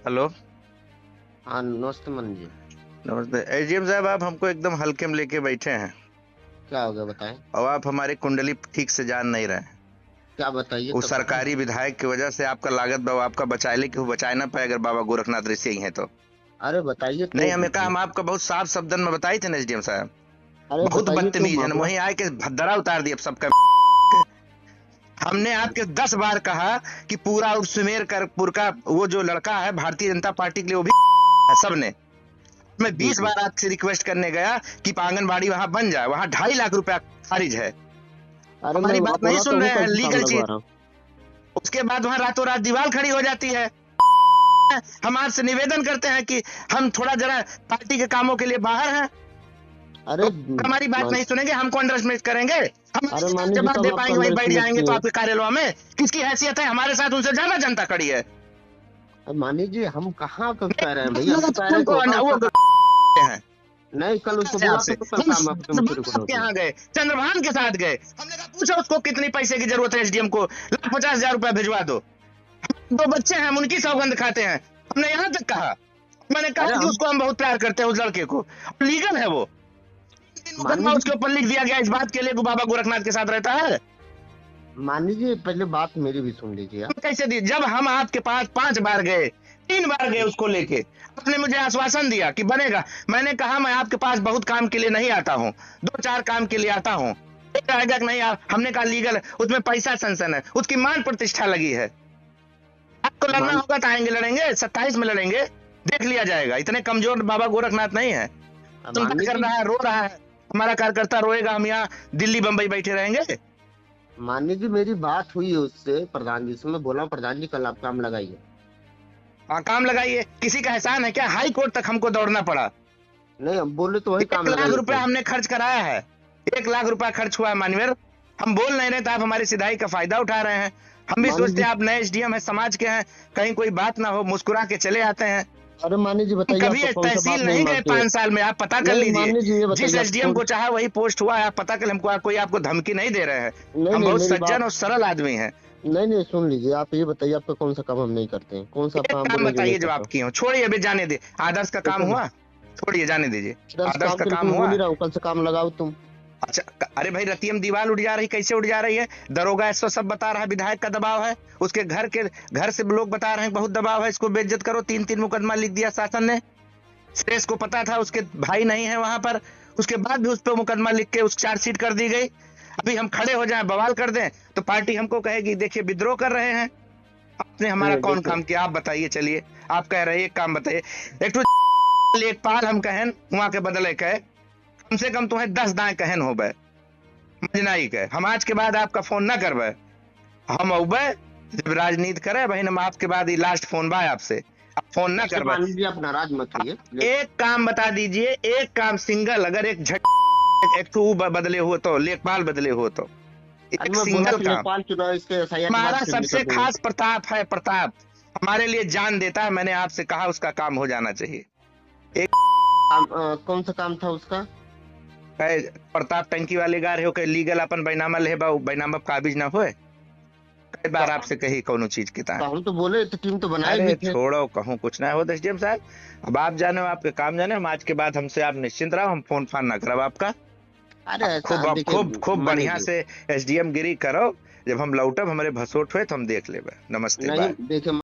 Hello. हाँ नमस्ते मन जी। नमस्ते एजीएम साहब, आप हमको एकदम हल्के में लेके बैठे हैं क्या हो गया बताएं। और आप हमारी कुंडली ठीक से जान नहीं रहे हैं। क्या बताइए उस तब बताएं। सरकारी विधायक की वजह से आपका लागत बाबा आपका बचाए कि वो बचाए ना पाए अगर बाबा गोरखनाथ ऋषि ही हैं तो। अरे बताइए नहीं, तो हमें कहा, हम आपका बहुत साफ शब्दन में बताई थे ना एसडीएम साहब। अरे बहुत बताइए तो बदतमीज है ना, मामला। वहीं आए के भद्दरा उतार दिया सबका। हमने आपके 10 बार कहा कि पूरा सुमेर करपुर का वो जो लड़का है भारतीय जनता पार्टी के लिए, वो भी है सबने। मैं जी 20 जी। बार आपसे रिक्वेस्ट करने गया कि आंगनबाड़ी वहां बन जाए, वहां 2.5 लाख रुपया खारिज है। अरे मैं हमारी बात नहीं बोला तो सुन हूँ रहे कल हैं, से काम लीगल लगवा चीज। रहा हूँ। उसके बाद वहां रातों रात दीवार खड़ी हो जाती है। हम आपसे निवेदन करते हैं कि हम थोड़ा जरा पार्टी के कामों के लिए बाहर हैं, अरे तो हमारी बात नहीं सुनेंगे, हमको अंडर एस्टिमेट करेंगे, हम अरे नहीं मानी जी जवाब दे कब आपको पाएंगे, वहीं अंडर बैठ एस्टिमेट जाएंगे तो किए। आपके कार्यालय में। किसकी हैसियत है, हमारे साथ उनसे ज्यादा जनता खड़ी है। अरे मानी जी हम कहाँ कब कह रहे हैं भैया, हम नहीं, तो कह रहे हैं कि होगा वो उसका काम। हैं नहीं कल उसको से बोला आपसे था तो कल हम काम आपके मुझसे रिकॉर्ड आपके होते हैं। यहाँ गए, चंद्रभान के साथ गए, हमने कहा पूछा उसको कितनी पैसे की जरूरत है, एसडीएम को 1,50,000 रुपया भिजवा दो। 2 बच्चे हैं, हम उनकी सौगंध खाते हैं, हमने यहाँ तक कहा। मैंने अरे कहा कि हम उसको हम बहुत प्यार करते हैं, उस लड़के को, लीगल है वो। मानी मुकदमा जी उसके ऊपर लिख दिया गया इस बात के लिए कि बाबा गोरखनाथ के साथ रहता है। मानी जी पहले बात मेरी भी सुन लीजिए आप। कैसे दी, जब हम आपके पास 5 बार गए, 3 बार गए उसको लेके, आपने मुझे आश्वासन दिया कि बनेगा। मैंने कहा मैं आपके पास बहुत काम के लिए नहीं आता हूँ, 2-4 काम के लिए आता हूँ, आएगा कि नहीं हमने कहा लीगल है, उसमें पैसा सनसन है, उसकी मान प्रतिष्ठा लगी है। आपको लड़ना मान होगा तो आएंगे, लड़ेंगे 27 में लड़ेंगे, देख लिया जाएगा। इतने कमजोर बाबा गोरखनाथ नहीं है। चिंता मानी कर जी रहा है, रो रहा है, हमारा कार्यकर्ता रोएगा, हम यहाँ दिल्ली बंबई बैठे रहेंगे। मानी जी मेरी बात हुई है उससे प्रधान जी से, मैं बोला प्रधान जी कल आप काम लगाइए। हाँ, काम लगाइए, किसी का एहसान है क्या, हाई कोर्ट तक हमको दौड़ना पड़ा। नहीं हम बोले तो वही काम 1 लाख लगाइए रुपया कल। हमने खर्च कराया है, 1 लाख रुपया खर्च हुआ है मानवीर। हम बोल नहीं रहे तो आप हमारी सिधाई का फायदा उठा रहे हैं। हम भी मानी सोचते जी हैं आप नए एसडीएम है, समाज के हैं, कहीं कोई बात ना हो, मुस्कुरा के चले आते हैं। अरे मानी जी हम बताइए कभी आपका कौन सा तहसील बात नहीं नहीं गए मानते। 5 साल में, आप पता कर नहीं लीजिए। मानी जी ये जिस बताइए आप एसडीएम कौन। को चाहा वही पोस्ट हुआ है, आप पता कर, हमको कोई आपको धमकी नहीं दे रहे हैं। नहीं हम नहीं बहुत मेरी सज्जन बात। और सरल आदमी हैं। नहीं नहीं सुन लीजिए आप ये बताइए आपका कौन सा काम हम नहीं करते हैं, कौन सा आप एक काम काम बोले जो नहीं बताइए जो करता आप हूँ। किए हो, छोड़िए अभी, जाने दे। आदर्श का काम देखो हुआ, छोड़िए, जाने दीजिए। दर्श आदर्श काम का के लिए तो काम मैं बोल हुआ। ही रहा हूँ कल से काम लगाओ तुम। अच्छा, अरे भाई रतियम दीवार उड़ जा रही, कैसे उड़ जा रही है? दरोगा इसको सब बता रहा है, विधायक का दबाव है, उसके घर से लोग बता रहे हैं बहुत दबाव है, इसको बेइज्जत करो। 3-3 मुकदमा लिख दिया शासन ने। श्रेष्ठ को पता था, उसके भाई नहीं है वहां पर, उसके बाद भी उस पर मुकदमा लिख के उस चार्जशीट कर दी गई। अभी हम खड़े हो जाए, बवाल कर दें, तो पार्टी हमको कहेगी देखिए विद्रोह कर रहे हैं। आपने हमारा नहीं कौन देखिए काम किया, आप बताइए। चलिए, आप कह रहे हैं एक काम बताइए। एक तो लेखपाल हम कहन वहां के बदले कहे, कम से कम तुम्हें 10 दाएं कहन हो बे मजनाई के, हम आज के बाद आपका फोन ना करबे। हम औबे जब राजनीति करे बहन, हम आपके बाद ही लास्ट फोन बा आपसे, आप फोन ना अरे करबे। मानी जी आप नाराज मत होइए। एक काम बता दीजिए, एक काम सिंगल, अगर एक एक तो बदले हो तो, लेखपाल बदले हो तो, अरे एक मैं बोला सिंगल कि काम। लेखपाल चुनाव इसके एसआईआर के बाद हमारा फिर भी कर सबसे दूंगा। खास प्रताप है, प्रताप हमारे लिए जान देता है। मैंने आपसे कहा उसका काम हो जाना चाहिए। एक कौन सा काम था उसका। कहे प्रताप टंकी वाले गार हो के लीगल अपन बैनामा ले बा, बैनामा काबिज ना होए। कई बार तो, आपसे कही कोनो चीज की तो हम तो बोले तो टीम तो बनाए भी अरे थे। छोड़ो, कहूँ कुछ ना हो एसडीएम साहब। अब आप जाने, आपके काम जाने, हम आज के बाद हमसे आप निश्चिंत रहो, हम फोन फान ना करब आपका। अरे ऐसा खूब, अब देखिए खूब खूब मानी बढ़िया जी। से एसडीएम गिरी करो। जब हम लौटब, हमारे भसोट हुए तो हम देख लेबे। नमस्ते, नहीं बाय। देखिए